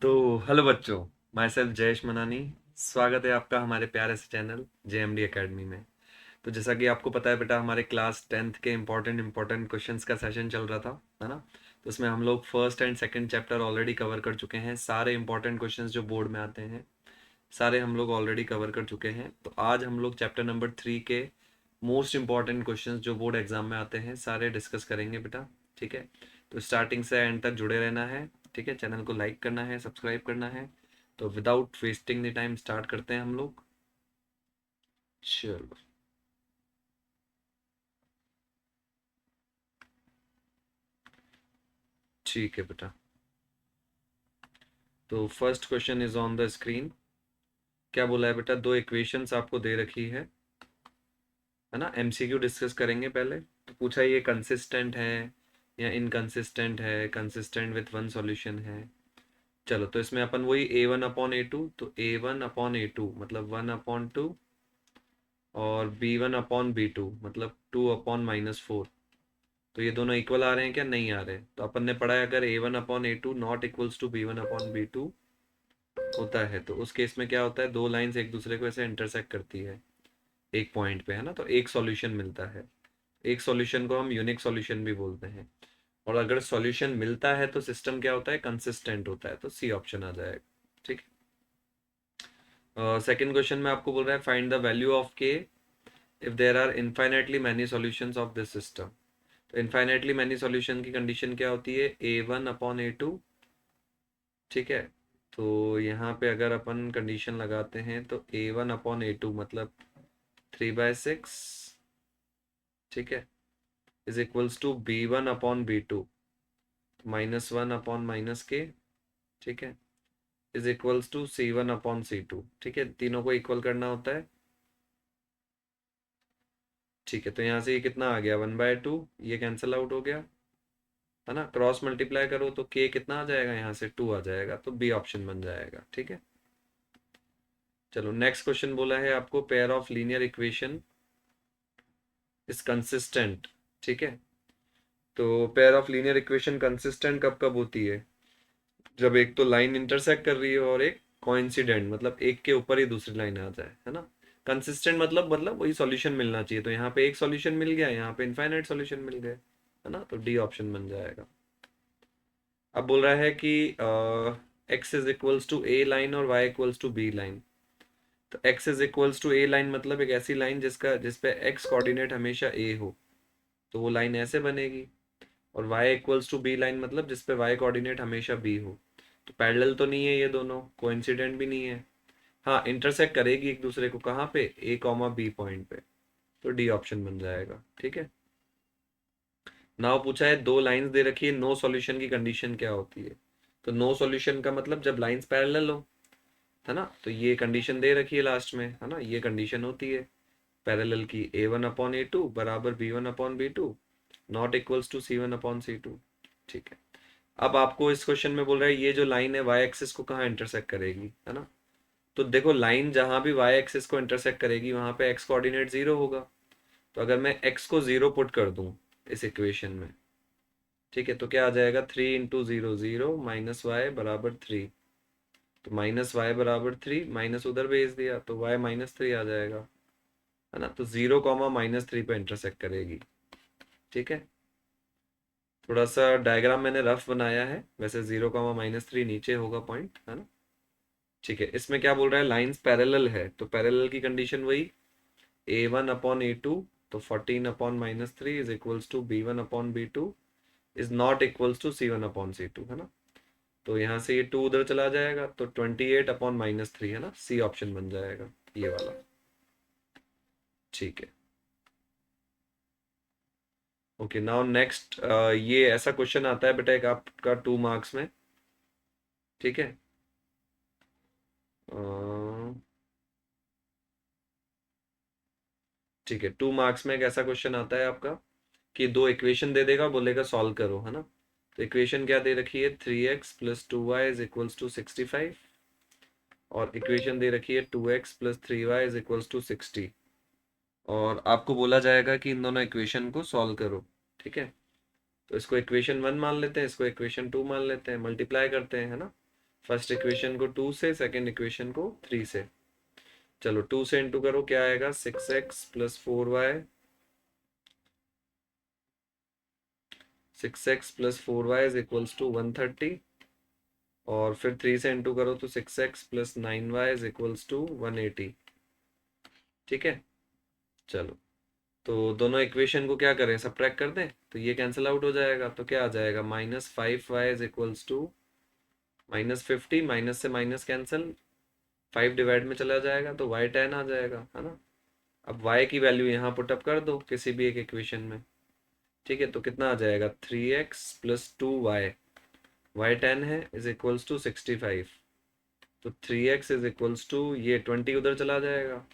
तो हेलो बच्चों, my self Jayesh मनानी। स्वागत है आपका हमारे प्यारे से चैनल JMD एकेडमी में। तो जैसा कि आपको पता है बेटा, हमारे क्लास 10th के इम्पोर्टेंट क्वेश्चंस का सेशन चल रहा था, है ना। तो उसमें हम लोग first and second chapter already cover कर चुके हैं। सारे इंपॉर्टेंट क्वेश्चंस जो बोर्ड में आते हैं सारे हम लोग ऑलरेडी कवर कर चुके हैं। तो आज हम लोग चैप्टर नंबर 3 के मोस्ट इंपॉर्टेंट क्वेश्चंस जो बोर्ड एग्जाम में आते हैं सारे डिस्कस करेंगे बेटा। ठीक है, तो स्टार्टिंग से एंड तक जुड़े रहना है। ठीक है, चैनल को लाइक करना है, सब्सक्राइब करना है। तो without wasting the time start करते हैं हम लोग। चलो, ठीक है बेटा। तो first question is on the screen. क्या बोला है बेटा? दो इक्वेशंस आपको दे रखी है ना। MCQ डिस्कस करेंगे पहले। तो पूछा ये कंसिस्टेंट है या इनकंसिस्टेंट है, कंसिस्टेंट विथ वन सॉल्यूशन है। चलो, तो इसमें अपन वही A1/A2, तो A1/A2 मतलब 1/2 और B1/B2 मतलब 2/-4। तो ये दोनों इक्वल आ रहे हैं क्या? नहीं आ रहे। तो अपन ने पढ़ा है अगर A1/A2 not equals to B1/B2 होता है तो उस केस में क्या होता है, दो लाइंस एक दूसरे को ऐसे इंटरसेक्ट करती है एक पॉइंट पे, है ना। तो एक सॉल्यूशन मिलता है। एक सॉल्यूशन को हम यूनिक सॉल्यूशन भी बोलते हैं। और अगर सॉल्यूशन मिलता है तो सिस्टम क्या होता है? कंसिस्टेंट होता है। तो सी ऑप्शन आ जाएगा। ठीक है। सेकंड क्वेश्चन में आपको बोल रहा है find the value of K if there are infinitely many solutions of this system. तो इनफाइनाइटली मैनी सॉल्यूशन की कंडीशन क्या होती है? A1/A2। ठीक है, तो यहाँ पे अगर अपन कंडीशन लगाते हैं तो A1/A2 मतलब 3/6। ठीक है, is equals to B1/B2 -1/-K। ठीक है, इज इक्वल्स टू C1/C2। ठीक है, तीनों को इक्वल करना होता है। ठीक है, तो यहाँ से ये कितना आ गया? 1/2। ये कैंसिल आउट हो गया, है ना। क्रॉस मल्टीप्लाई करो तो K कितना आ जाएगा? यहाँ से 2 आ जाएगा, तो B ऑप्शन बन जाएगा। ठीक है, चलो नेक्स्ट क्वेश्चन बोला है आपको pair of linear equation is consistent. ठीक है, तो pair of linear equation consistent कब कब होती है? जब एक तो लाइन इंटरसेक्ट कर रही है और एक कोइंसिडेंट मतलब एक के ऊपर ही दूसरी लाइन आ जाए, है ना। कंसिस्टेंट मतलब वही सॉल्यूशन मिलना चाहिए। तो यहाँ पे एक सॉल्यूशन मिल गया, यहाँ पे इनफाइनाइट सॉल्यूशन मिल गए, है ना। तो डी ऑप्शन बन जाएगा। अब बोल रहा है कि X is equals to A line और Y equals to B line. तो X is equals to A line मतलब एक ऐसी लाइन जिसपे एक्स कोऑर्डिनेट हमेशा ए हो, तो वो लाइन ऐसे बनेगी। और y equals to B line मतलब जिसपे y कोऑर्डिनेट हमेशा b हो। तो पैरेलल तो नहीं है ये दोनों, कोइंसिडेंट भी नहीं है। हाँ, इंटरसेक्ट करेगी एक दूसरे को कहाँ पे? A, B पॉइंट पे। तो डी ऑप्शन बन जाएगा। ठीक है, नाउ पूछा है दो लाइंस दे रखी है, नो सॉल्यूशन की कंडीशन क्या होती है? तो नो सॉल्यूशन का मतलब जब लाइंस पैरेलल हो, है ना। तो ये कंडीशन दे रखी है लास्ट में, है ना। ये कंडीशन होती है पैरेलल की, A1/A2 बराबर B1/B2 not equals to C1/C2। ठीक है, अब आपको इस क्वेश्चन में बोल रहा है ये जो लाइन है वाई एक्सिस को कहाँ इंटरसेक्ट करेगी, है ना। तो देखो, लाइन जहां भी वाई एक्सिस को इंटरसेक्ट करेगी वहां पे एक्स कोऑर्डिनेट जीरो होगा। तो अगर मैं एक्स को जीरो पुट कर दूं इस इक्वेशन में, ठीक है, तो क्या आ जाएगा? 3 × 0 0 -y = 3। तो -y = 3, माइनस उधर भेज दिया तो y -3 आ जाएगा, है ना। तो 0, -3 पे इंटरसेक्ट करेगी। ठीक है, थोड़ा सा डायग्राम मैंने रफ बनाया है, वैसे 0, -3 नीचे होगा पॉइंट, है ना। ठीक है, इसमें क्या बोल रहा है? लाइंस पैरेलल है, तो पैरेलल की कंडीशन वही A1/A2। तो 14/-3 is equals to B1/B2 is not equals to C1/C2, है ना। तो यहाँ से ये 2 उधर चला जाएगा तो 28/-3, है ना। सी ऑप्शन बन जाएगा ये वाला। ठीक है, ओके, नाउ नेक्स्ट। ये ऐसा क्वेश्चन आता है बेटा एक आपका 2 मार्क्स में। ठीक है, ठीक है, 2 मार्क्स में एक ऐसा क्वेश्चन आता है आपका कि दो इक्वेशन दे देगा, बोलेगा सॉल्व करो, है ना। तो इक्वेशन क्या दे रखी है? 3x + 2y is equals to 65। और इक्वेशन दे रखी है 2x + 3y is equals to 60। और आपको बोला जाएगा कि इन दोनों इक्वेशन को सॉल्व करो। ठीक है, तो इसको इक्वेशन 1 मान लेते हैं, इसको इक्वेशन 2 मान लेते हैं, मल्टीप्लाई करते हैं, है ना। फर्स्ट इक्वेशन को 2 से, सेकंड इक्वेशन को 3 से। चलो 2 से इंटू करो, क्या आएगा 6x plus 4y, 6x plus 4y is equals to 130। और फिर 3 से इंटू करो तो 6x plus 9y is equals to 180। ठीक है, चलो तो दोनों इक्वेशन को क्या करें, सब्ट्रैक्ट कर दें, तो ये कैंसिल आउट हो जाएगा। तो क्या आ जाएगा, -5y is equals to -50, minus से माइनस कैंसिल, 5 डिवाइड में चला जाएगा तो y10 आ जाएगा, है ना। अब y की वैल्यू यहाँ पुट अप कर दो किसी भी एक इक्वेशन में। ठीक है, तो कितना आ जाएगा 3x प्लस 2y, y10 है इज इक्वल्स टू 65। तो 3x इज इक्वल्स टू, ये 20 उधर चला जाएगा,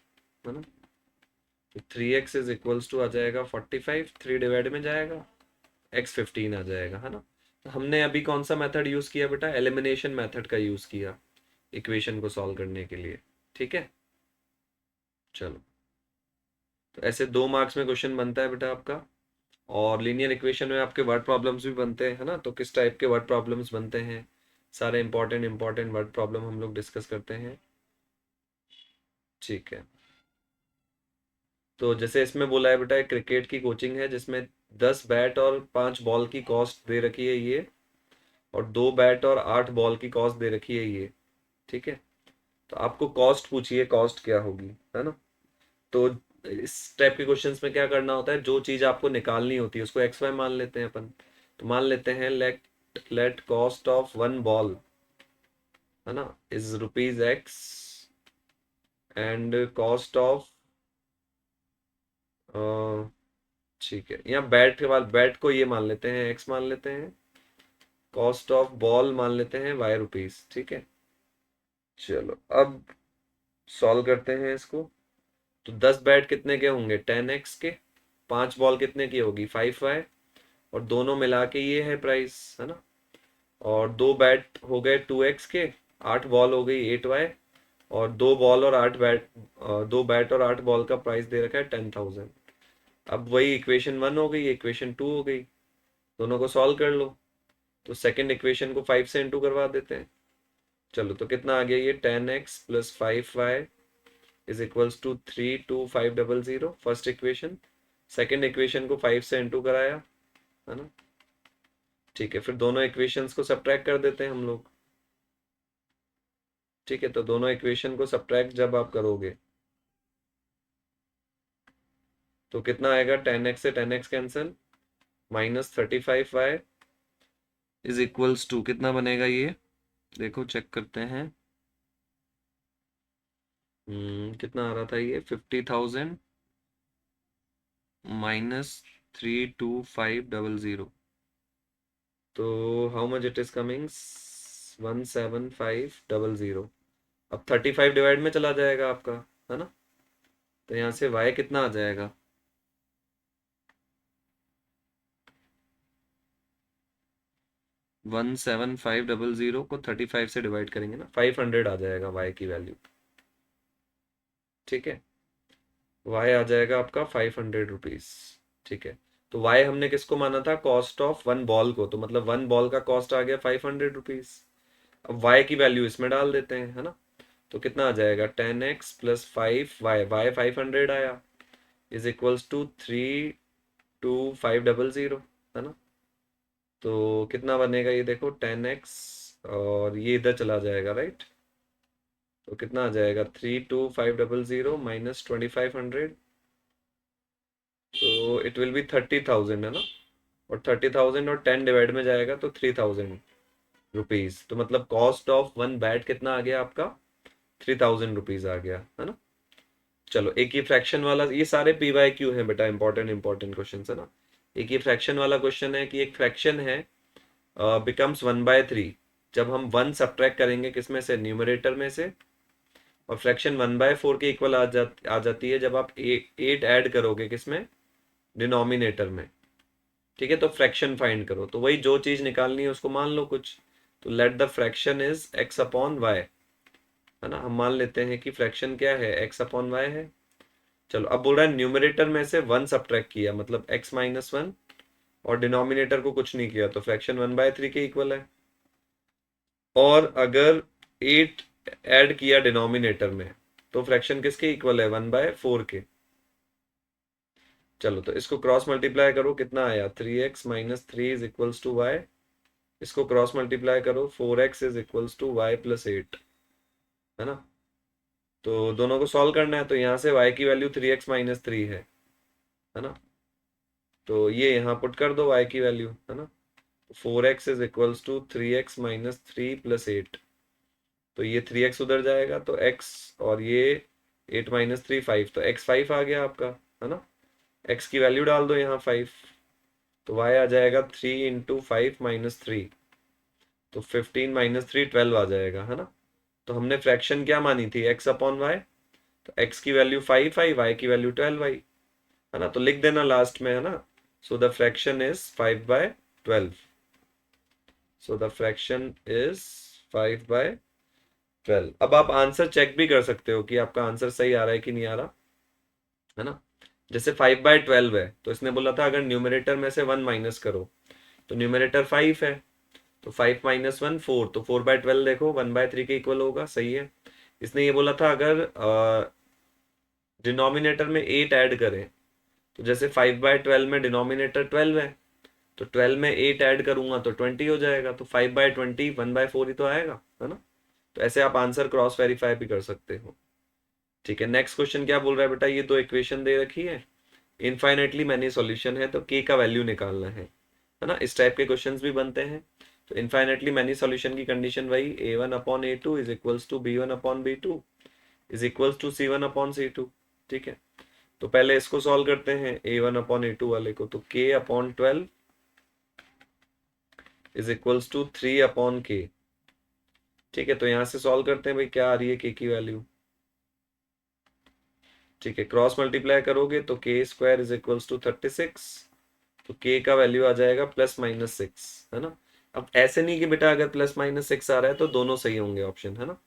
है ना। तो 3x इज इक्वल्स टू आ जाएगा 45, 3 डिवाइड में जाएगा, x 15 आ जाएगा, है ना। तो हमने अभी कौन सा मेथड यूज़ किया बेटा, एलिमिनेशन मेथड का यूज़ किया इक्वेशन को सॉल्व करने के लिए। ठीक है, चलो तो ऐसे 2 मार्क्स में क्वेश्चन बनता है बेटा आपका। और लीनियर इक्वेशन में आपके वर्ड प्रॉब्लम्स भी बनते हैं, है ना। तो किस टाइप के वर्ड प्रॉब्लम्स बनते हैं, सारे इंपॉर्टेंट वर्ड प्रॉब्लम हम लोग डिस्कस करते हैं। ठीक है, तो जैसे इसमें बोला है बेटा, एक क्रिकेट की कोचिंग है जिसमें 10 बैट और 5 बॉल की कॉस्ट दे रखी है ये, और 2 बैट और 8 बॉल की कॉस्ट दे रखी है ये। ठीक है, तो आपको कॉस्ट पूछिए, कॉस्ट क्या होगी, है ना। तो इस टाइप के क्वेश्चंस में क्या करना होता है, जो चीज़ आपको निकालनी होती है उसको एक्स वाई मान लेते हैं अपन। तो मान लेते हैं let let cost of one ball, है ना, is ₹X, and cost of, ठीक है, यहाँ बैट के बाद बैट को ये मान लेते हैं एक्स मान लेते हैं, कॉस्ट ऑफ बॉल मान लेते हैं ₹Y। ठीक है, चलो अब सॉल्व करते हैं इसको। तो 10 बैट कितने के होंगे, 10x के, 5 बॉल कितने की होगी, 5y, और दोनों मिला के ये है प्राइस, है ना। और 2 बैट हो गए 2x के, 8 बॉल हो गई 8y, और 2 बॉल और 8 बैट, 2 बैट और 8 बॉल का प्राइस दे रखा है 10,000। अब वही इक्वेशन 1 हो गई, इक्वेशन 2 हो गई, दोनों को सॉल्व कर लो। तो सेकंड इक्वेशन को 5 से इंटू करवा देते हैं। चलो तो कितना आ गया, ये 10x plus 5y is equals to 32500, first equation. Second equation को 5 से इंटू कराया, है ना। ठीक है, फिर दोनों इक्वेशंस को सब्ट्रैक्ट कर देते हैं हम लोग। ठीक है, तो दोनों इक्वेशन को सब्ट्रैक्ट जब आप करोगे तो कितना आएगा, 10x से 10x cancel, -35y is equals to कितना बनेगा ये, देखो चेक करते हैं। कितना आ रहा था ये, 50,000 -32500। तो how much it is coming, 17500। अब 35 डिवाइड में चला जाएगा आपका, है ना। तो यहाँ से y कितना आ जाएगा, 17500 को 35 से डिवाइड करेंगे ना, 500 आ जाएगा y की वैल्यू। ठीक है, y आ जाएगा आपका ₹500। ठीक है, तो y हमने किसको माना था, कॉस्ट ऑफ वन बॉल को, तो मतलब वन बॉल का कॉस्ट आ गया ₹500। अब y की वैल्यू इसमें डाल देते हैं, है ना। तो कितना आ जाएगा, 10x प्लस 5y, y 500 आया, इज इक्वल्स टू 32500, है ना। तो कितना बनेगा ये देखो, 10x, और ये इधर चला जाएगा, राइट। तो कितना आ जाएगा, 32500 -2500, तो इट विल बी 30,000, है ना। और 30,000 और 10 डिवाइड में जाएगा तो ₹3000। तो मतलब कॉस्ट ऑफ वन बैट कितना आ गया आपका, ₹3000 आ गया, है ना। चलो एक ही फ्रैक्शन वाला, ये सारे PYQ हैं बेटा, इंपॉर्टेंट क्वेश्चन है ना। एक ही फ्रैक्शन वाला क्वेश्चन है कि एक फ्रैक्शन है बिकम्स 1/3, जब हम 1 सब्ट्रैक्ट करेंगे किसमें से, न्यूमरेटर में से, और फ्रैक्शन 1/4 के इक्वल आ जाती है जब आप 8 ऐड करोगे किसमें, डिनोमिनेटर में। ठीक है, तो फ्रैक्शन फाइंड करो, तो वही जो चीज़ निकालनी है उसको मान लो कुछ। तो let the fraction is x/y, है ना। हम मान लेते हैं कि फ्रैक्शन क्या है, x/y है। चलो अब बोल रहा है न्यूमरेटर में से 1 सब्ट्रैक्ट किया, मतलब x-1, और डिनोमिनेटर को कुछ नहीं किया, तो फ्रैक्शन 1/3 के इक्वल है। और अगर 8 ऐड किया डिनोमिनेटर में, तो फ्रैक्शन किसके इक्वल है, 1/4 के। चलो तो इसको क्रॉस मल्टीप्लाई करो, कितना आया, 3x minus 3 is equals to Y. इसको क्रॉस मल्टीप्लाई करो, 4x is equals to Y plus 8, है ना। तो दोनों को सॉल्व करना है, तो यहाँ से y की वैल्यू 3x माइनस 3 है ना। तो ये यहाँ पुट कर दो y की वैल्यू, है ना। 4x is equals to 3x minus 3 plus 8। तो ये 3x उधर जाएगा तो x, और ये 8 माइनस 3 5, तो x 5 आ गया आपका, है ना। x की वैल्यू डाल दो यहाँ 5, तो y आ जाएगा 3 इंटू 5 माइनस 3, तो 15 माइनस 3 12 आ जाएगा, है ना। तो हमने फ्रैक्शन क्या मानी थी, x अपॉन वाई, तो x की वैल्यू 5 आई, y की वैल्यू 12 आई, है ना। तो लिख देना लास्ट में, है ना। So the fraction is 5/12। So the fraction is 5/12। अब आप आंसर चेक भी कर सकते हो कि आपका आंसर सही आ रहा है कि नहीं आ रहा, है ना। जैसे 5/12 है, तो इसने बोला था अगर न्यूमरेटर में से 1 माइनस करो, तो न्यूमरेटर 5 है, तो 5 माइनस 1 4, तो 4/12 देखो 1/3 के इक्वल होगा, सही है। इसने ये बोला था अगर डिनोमिनेटर में 8 ऐड करें, तो जैसे 5/12 में डिनोमिनेटर 12 है, तो 12 में 8 ऐड करूंगा तो 20 हो जाएगा, तो 5/20 1/4 ही तो आएगा, है ना। तो ऐसे आप आंसर क्रॉस वेरीफाई भी कर सकते हो। ठीक है, नेक्स्ट क्वेश्चन क्या बोल रहा है बेटा, ये दो इक्वेशन दे रखी है, इनफाइनेटली मैनी सॉल्यूशन है, तो के का वैल्यू निकालना है ना। इस टाइप के क्वेश्चंस भी बनते हैं। तो इनफाइनेटली मैनी सॉल्यूशन की कंडीशन वही, a1/a2 is equals to b1/b2 is equals to c1/c2। ठीक है, तो पहले इसको सॉल्व करते हैं a1/a2 वाले को, तो k/12 is equals to 3/k। ठीक है, तो यहां से सॉल्व करते हैं भाई, क्या आ रही है k की वैल्यू। ठीक है, क्रॉस मल्टीप्लाई करोगे तो k² इज इक्वल्स टू 36, तो k का वैल्यू आ जाएगा +-6, है ना। अब ऐसे नहीं कि बेटा अगर +-6 आ रहा है तो दोनों सही होंगे ऑप्शन, है ना।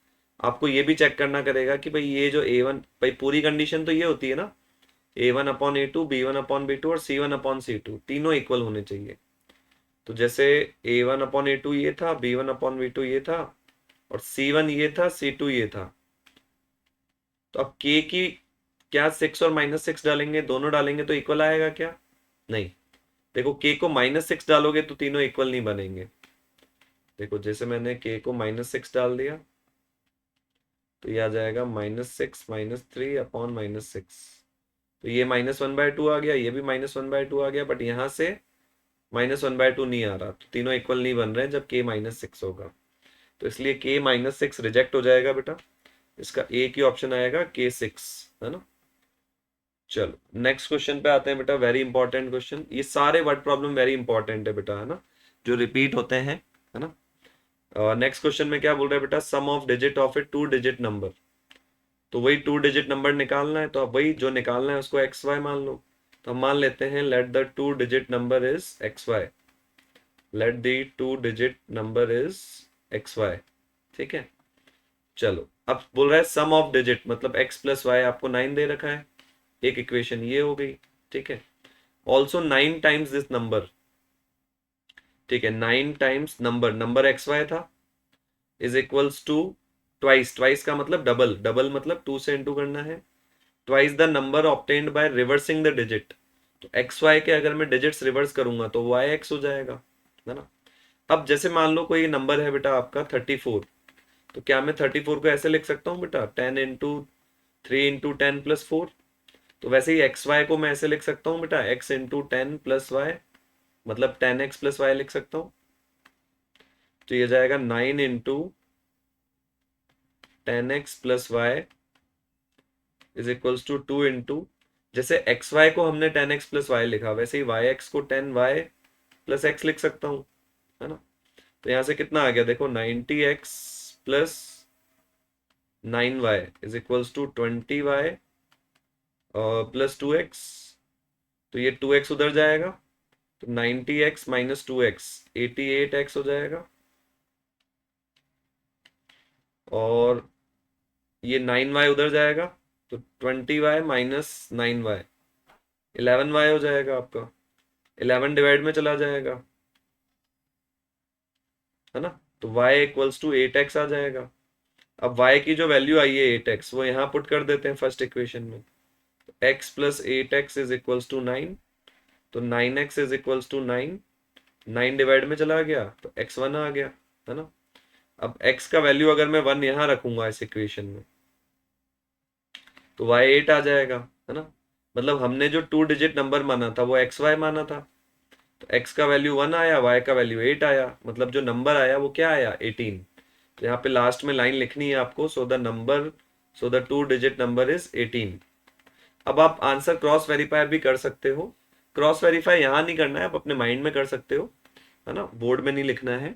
आपको ये भी चेक करना करेगा कि भाई ये जो a1, भाई पूरी कंडीशन तो ये होती है ना, a1/a2 b1/b2 और c1/c2 तीनों इक्वल होने चाहिए। तो जैसे a1/a2 ये था, b1/b2 ये था, और c1 ये था, c2 ये था, तो अब k की क्या 6 और -6 डालेंगे, दोनों डालेंगे तो इक्वल आएगा क्या, नहीं। देखो k को -6 डालोगे तो तीनों इक्वल नहीं बनेंगे। देखो जैसे मैंने k को -6 डाल दिया, तो ये आ जाएगा -6 -3/-6, तो ये -1/2 आ गया, ये भी -1/2 आ गया, बट यहाँ से -1/2 नहीं आ रहा, तो तीनों इक्वल नहीं बन रहे हैं जब k -6 होगा, तो इसलिए k -6 रिजेक्ट हो जाएगा बेटा। इसका एक ही ऑप्शन आएगा k6, है ना। चलो नेक्स्ट क्वेश्चन पे आते हैं बेटा, वेरी इंपॉर्टेंट क्वेश्चन, ये सारे वर्ड प्रॉब्लम वेरी इंपॉर्टेंट है बेटा, है ना, जो रिपीट होते हैं, है ना। नेक्स्ट क्वेश्चन में क्या बोल रहा है बेटा, sum of digit of a 2 digit number, तो वही 2 डिजिट नंबर निकालना है, तो अब वही जो निकालना है उसको एक्स वाई मान लो। तो हम मान लेते हैं let the 2 digit number is X Y, let the 2 digit number is X Y. ठीक है, चलो अब बोल रहा है सम ऑफ डिजिट, मतलब x प्लस वाई आपको 9 दे रखा है, एक इक्वेशन ये हो गई। ठीक है, ऑल्सो 9 टाइम्स दिस नंबर। ठीक है, 9 times number, number X Y था, is equals to twice, twice का मतलब डबल, डबल मतलब 2 से इंटू करना है, twice the number obtained by reversing the digit. तो एक्स वाई के अगर मैं डिजिट्स रिवर्स करूंगा तो वाई एक्स हो जाएगा, है ना। अब जैसे मान लो कोई नंबर है बेटा आपका 34, तो क्या मैं 34 को ऐसे लिख सकता हूँ बेटा 10 इंटू 3 इंटू 10 प्लस 4। तो वैसे ही एक्स वाई को मैं ऐसे लिख सकता हूँ बेटा x इंटू 10 प्लस वाई, मतलब 10x प्लस वाई लिख सकता हूँ। तो ये जाएगा 9 into 10x plus Y is equals to 2 into, जैसे एक्स वाई को हमने 10x प्लस वाई लिखा, वैसे ही वाई एक्स को 10y प्लस एक्स लिख सकता हूँ, है ना। तो यहाँ से कितना आ गया देखो, 90x plus 9y is equals to 20y plus 2x, तो ये 2x उधर जाएगा, तो 90x माइनस 2x 88x हो जाएगा, और ये 9y उधर जाएगा, तो 20y माइनस 9y 11y हो जाएगा आपका, 11 डिवाइड में चला जाएगा, है ना। तो y इक्वल्स टू 8x आ जाएगा। अब y की जो वैल्यू आई है 8x, वो यहाँ पुट कर देते हैं फर्स्ट इक्वेशन में। x plus 8x is equals to 9, तो 9x is equals to 9, 9 divide में चला गया तो x1 आ गया, है ना। अब x का वैल्यू अगर मैं 1 यहाँ रखूंगा इस इक्वेशन में, तो y 8 आ जाएगा, है ना। मतलब हमने जो 2 डिजिट नंबर माना था वो xy माना था, तो x का वैल्यू 1 आया, y का वैल्यू 8 आया, मतलब जो नंबर आया वो क्या आया, 18। तो यहाँ पे लास्ट में लाइन लिखनी है आपको, so the 2 digit number is 18। अब आप आंसर क्रॉस वेरीफाई भी कर सकते हो। क्रॉस वेरीफाई यहाँ नहीं करना है, आप अपने माइंड में कर सकते हो, है ना, बोर्ड में नहीं लिखना है।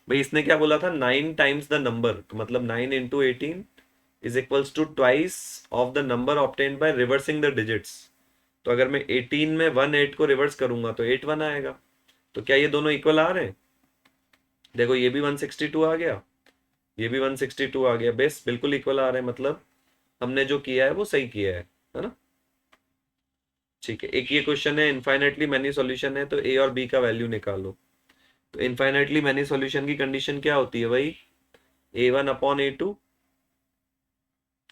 भाई इसने क्या बोला था, 9 टाइम्स द नंबर, तो मतलब 9 into 18 is equals to twice of the number obtained by reversing the digits. तो अगर मैं 18 में 1 8 को रिवर्स करूंगा तो 8 1 आएगा। तो क्या ये दोनों इक्वल आ रहे हैं? देखो ये भी 162 आ गया, ये भी 162 आ गया, बेस बिल्कुल इक्वल आ रहे हैं, मतलब हमने जो किया है वो सही किया है ना। ठीक है, एक ये क्वेश्चन है, इनफाइनाइटली मैनी सॉल्यूशन है, तो ए और बी का वैल्यू निकालो। तो इनफाइनाइटली मैनी सॉल्यूशन की कंडीशन क्या होती है भाई, a1/a2,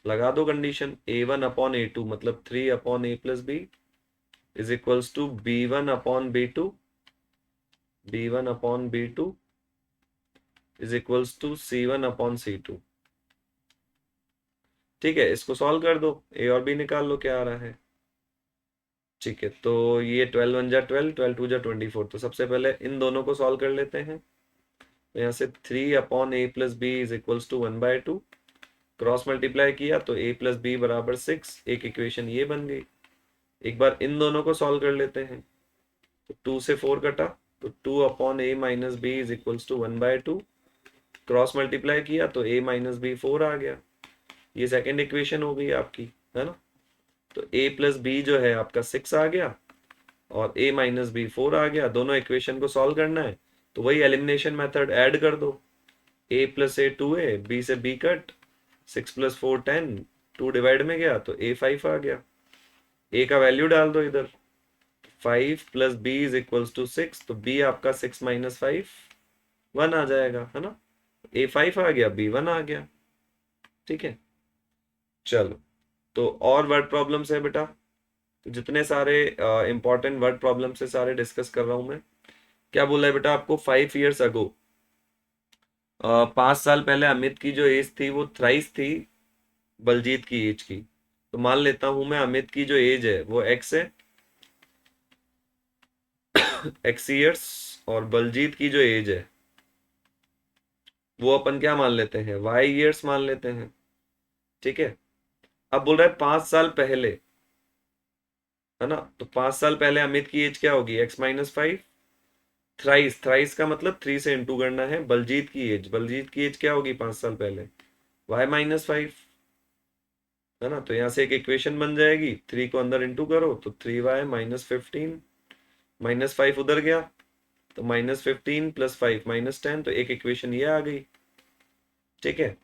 लगा दो कंडीशन, a1/a2 मतलब 3/a+b is equals to b1/b2, b1/b2 is equals to c1/c2। ठीक है, इसको सॉल्व कर दो, ए और बी निकाल लो क्या आ रहा है। ठीक है, तो ये 12 1 जा 12, 12 2 जा 24, तो सबसे पहले इन दोनों को सॉल्व कर लेते हैं। तो यहाँ से 3/a+b is equals to 1/2, cross multiply किया तो a+b बराबर 6, एक इक्वेशन ये बन गई। एक बार इन दोनों को सॉल्व कर लेते हैं, तो 2 से 4 कटा, तो 2/a-b is equals to 1/2, cross multiply किया तो a-b 4 आ गया। ये सेकेंड इक्वेशन हो गई आपकी, है ना। तो a+b जो है आपका 6 आ गया और a-b 4 आ गया। दोनों इक्वेशन को सॉल्व करना है, तो वही एलिमिनेशन मेथड ऐड कर दो, a+a 2a, b से b कट, 6 + 4 10, 2 डिवाइड में गया तो a5 आ गया। a का वैल्यू डाल दो इधर, 5 + b इज इक्वल्स टू 6, तो b आपका 6 - 5 1 आ जाएगा, है ना। a5 आ गया, b1 आ गया। ठीक है, चलो, तो और वर्ड प्रॉब्लम्स है बेटा, तो जितने सारे इंपॉर्टेंट वर्ड प्रॉब्लम से सारे डिस्कस कर रहा हूं मैं। क्या बोला है बेटा आपको, 5 years अगो, 5 साल पहले अमित की जो एज थी वो थ्राइस थी बलजीत की एज की। तो मान लेता हूं मैं अमित की जो एज है वो x है, x years, और बलजीत की जो एज है वो अपन क्या मान लेते हैं, y years मान लेते हैं। ठीक है, अब बोल रहा है 5 साल पहले, है ना, तो 5 साल पहले अमित की एज क्या होगी, x - 5, थ्राइस, थ्राइस का मतलब 3 से इंटू करना है। बलजीत की एज, बलजीत की एज क्या होगी 5 साल पहले, y - 5, है ना। तो यहाँ से एक इक्वेशन बन जाएगी, 3 को अंदर इंटू करो तो 3y - 15, -5 उधर गया तो -15 + 5 -10, तो एक इक्वेशन ये आ गई। ठीक है,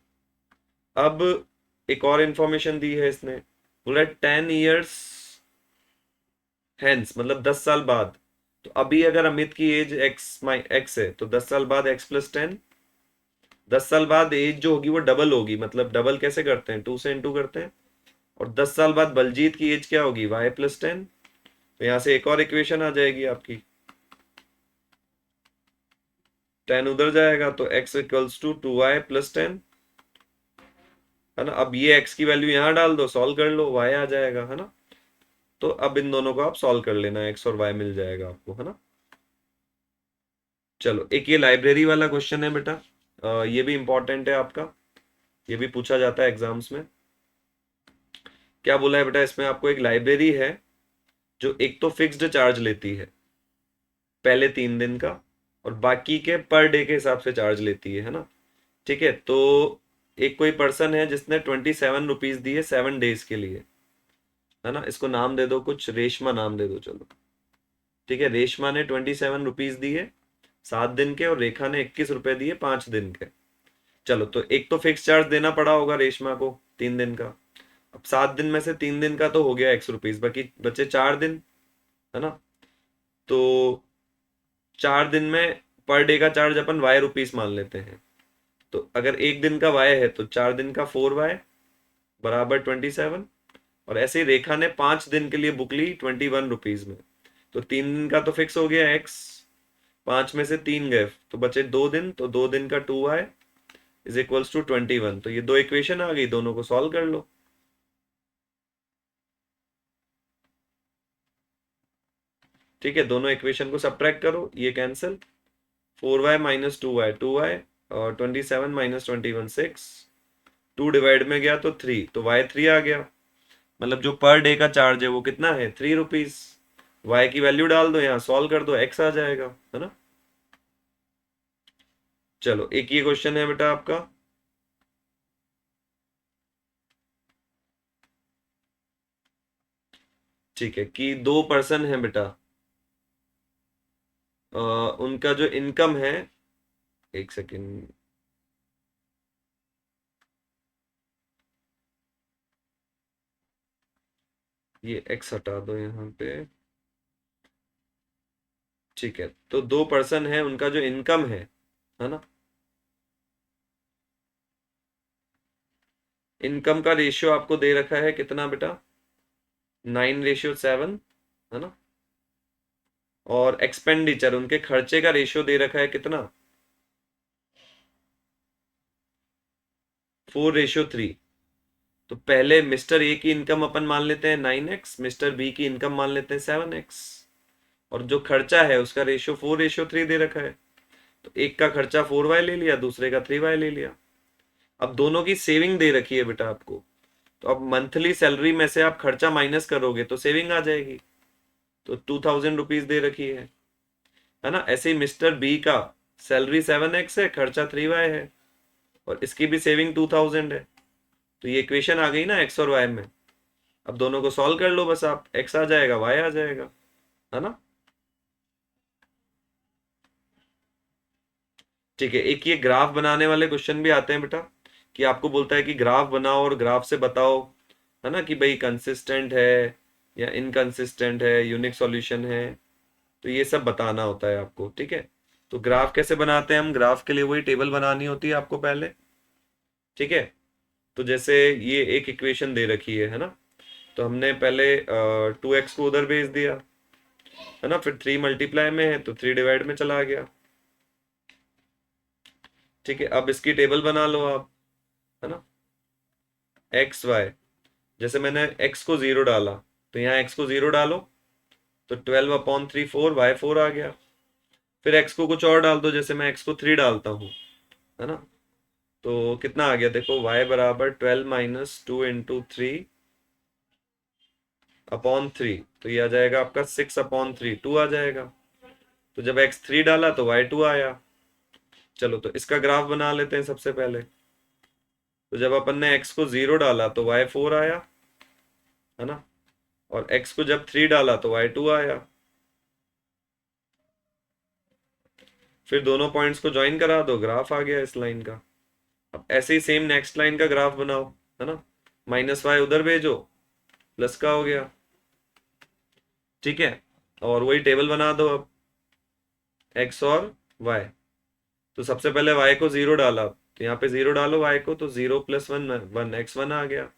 अब एक और इंफॉर्मेशन दी है इसने, बोला 10 years हेंस, मतलब 10 साल बाद। तो अभी अगर अमित की एज x है, तो 10 साल बाद x + 10, 10 साल बाद एज जो होगी वो डबल होगी, मतलब डबल कैसे करते हैं, 2 से इंटू करते हैं। और 10 साल बाद बलजीत की एज क्या होगी, y + 10, तो यहाँ से एक और इक्वेशन आ जाएगी आपकी, 10 उधर जाएगा तो x इक्वल्स टू 2y + 10, है ना। अब ये x की वैल्यू यहाँ डाल दो, सॉल्व कर लो, y आ जाएगा, है ना। तो अब इन दोनों को आप सॉल्व कर लेना, x और y मिल जाएगा आपको, है ना। चलो, एक ये लाइब्रेरी वाला क्वेश्चन है बेटा, ये भी इंपॉर्टेंट है आपका, ये भी पूछा जाता है एग्जाम्स में। क्या बोला है बेटा इसमें, आपको एक लाइब्रेरी है जो एक तो फिक्स्ड चार्ज लेती है पहले 3 दिन का, और बाकी के पर डे के हिसाब से चार्ज लेती है ना। ठीक है, तो एक कोई पर्सन है जिसने 27 रुपीज दिए 7 days के लिए, है ना। इसको नाम दे दो कुछ, रेशमा नाम दे दो, चलो। ठीक है, रेशमा ने 27 रुपीज दिए 7 दिन के, और रेखा ने 21 रुपए दिए 5 दिन के। चलो, तो एक तो फिक्स चार्ज देना पड़ा होगा रेशमा को 3 दिन का। अब 7 दिन में से 3 दिन का तो हो गया x रुपीज, बाकी बचे 4 दिन, है ना। तो 4 दिन में पर डे का चार्ज अपन y रुपीज मान लेते हैं। तो अगर एक दिन का y है तो 4 दिन का 4y बराबर 27। और ऐसे ही रेखा ने 5 दिन के लिए बुक ली 21 रुपीज में। तो 3 दिन का तो फिक्स हो गया x, 5 में से 3 गए तो बचे 2 दिन, तो 2 दिन का 2y इज इक्वल्स टू 21। तो ये दो इक्वेशन आ गई, दोनों को सॉल्व कर लो। ठीक है, दोनों इक्वेशन को सब्ट्रैक्ट करो, ये cancel. 4y minus 2y 2y, और 27 माइनस 21 6। 2 डिवाइड में गया तो 3, तो y 3 आ गया। मतलब जो पर डे का चार्ज है वो कितना है, 3 रुपीज। y की वैल्यू डाल दो, यहाँ सॉल्व कर दो, x आ जाएगा, है ना। चलो एक ये क्वेश्चन है बेटा आपका। ठीक है, कि 2 पर्सन है बेटा, उनका जो इनकम है, एक सेकेंड, ये x हटा दो यहाँ पे। ठीक है, तो 2 पर्सन है, उनका जो इनकम है ना, इनकम का रेशियो आपको दे रखा है कितना बेटा, 9:7, है ना। और एक्सपेंडिचर, उनके खर्चे का रेशियो दे रखा है कितना, 4:3। तो पहले मिस्टर ए की इनकम अपन मान लेते हैं 9x, मिस्टर बी की इनकम मान लेते हैं 7x। और जो खर्चा है उसका रेशियो 4:3 दे रखा है। तो एक का खर्चा 4y ले लिया, दूसरे का 3y ले लिया। अब दोनों की सेविंग दे रखी है बेटा आपको, तो अब मंथली सैलरी में से आप खर्चा माइनस करोगे तो सेविंग आ जाएगी। तो 2000 रुपीज दे रखी है ना। ऐसे ही मिस्टर बी का सैलरी 7x है, खर्चा 3y है, और इसकी भी सेविंग 2000 है। तो ये इक्वेशन आ गई ना x और y में। अब दोनों को सॉल्व कर लो बस, आप x आ जाएगा, y आ जाएगा, है ना। ठीक है, एक ये ग्राफ बनाने वाले क्वेश्चन भी आते हैं बेटा, कि आपको बोलता है कि ग्राफ बनाओ और ग्राफ से बताओ, है ना, कि भाई कंसिस्टेंट है या इनकंसिस्टेंट है, यूनिक सॉल्यूशन है। तो ये सब बताना होता है आपको। ठीक है, तो ग्राफ कैसे बनाते हैं हम, ग्राफ के लिए वही टेबल बनानी होती है आपको पहले। ठीक है, तो जैसे ये एक इक्वेशन दे रखी है ना, तो हमने पहले 2x को उधर भेज दिया, है ना, फिर 3 मल्टीप्लाई में है तो 3 डिवाइड में चला गया। ठीक है, अब इसकी टेबल बना लो आप, है ना। एक्स वाई, जैसे मैंने x को 0 डाला, तो यहाँ x को 0 डालो, तो 12/3 4y4 आ गया। फिर x को कुछ और डाल दो, जैसे मैं x को 3 डालता हूँ, है ना। तो कितना आ गया देखो, y बराबर 12 माइनस 2 × 3/3, तो ये आ जाएगा आपका 6/3, 2 आ जाएगा। तो जब x 3 डाला तो y 2 आया। चलो तो इसका ग्राफ बना लेते हैं सबसे पहले। तो जब अपन ने x को 0 डाला तो y 4 आया, है ना, और x को जब 3 डाला तो y 2 आया। फिर दोनों पॉइंट्स को ज्वाइन करा दो, ग्राफ आ गया इस लाइन का। अब ऐसे ही सेम नेक्स्ट लाइन का ग्राफ बनाओ, है ना, -y उधर भेजो, प्लस का हो गया। ठीक है, और वही टेबल बना दो अब, x और y। तो सबसे पहले y को 0 डाला, तो यहाँ पे 0 डालो y को, तो 0 + 1 1, x1 आ गया।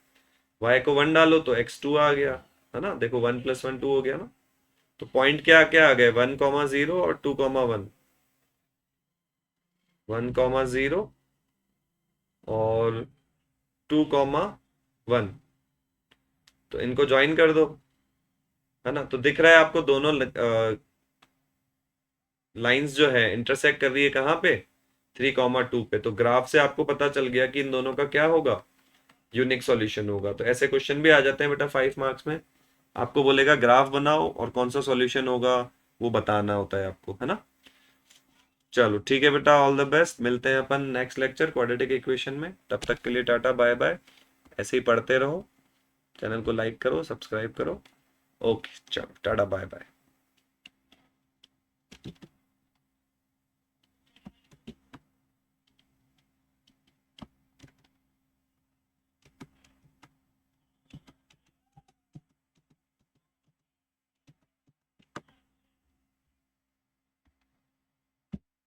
y को 1 डालो तो x2 आ गया, है ना। देखो 1 + 1 2 हो गया ना। तो पॉइंट क्या क्या आ गए, 1,0 और 2,1, 1,0 और 2,1। तो इनको ज्वाइन कर दो, है ना। तो दिख रहा है आपको दोनों लाइंस जो है इंटरसेक्ट कर रही है कहाँ पे, 3,2 पे। तो ग्राफ से आपको पता चल गया कि इन दोनों का क्या होगा, यूनिक सॉल्यूशन होगा। तो ऐसे क्वेश्चन भी आ जाते हैं बेटा 5 मार्क्स में। आपको बोलेगा ग्राफ बनाओ और कौन सा सॉल्यूशन होगा वो बताना होता है आपको, है ना। चलो ठीक है बेटा, ऑल द बेस्ट, मिलते हैं अपन नेक्स्ट लेक्चर क्वाड्रेटिक इक्वेशन में। तब तक के लिए टाटा बाय बाय। ऐसे ही पढ़ते रहो, चैनल को लाइक करो, सब्सक्राइब करो। ओके चलो टाटा बाय बाय।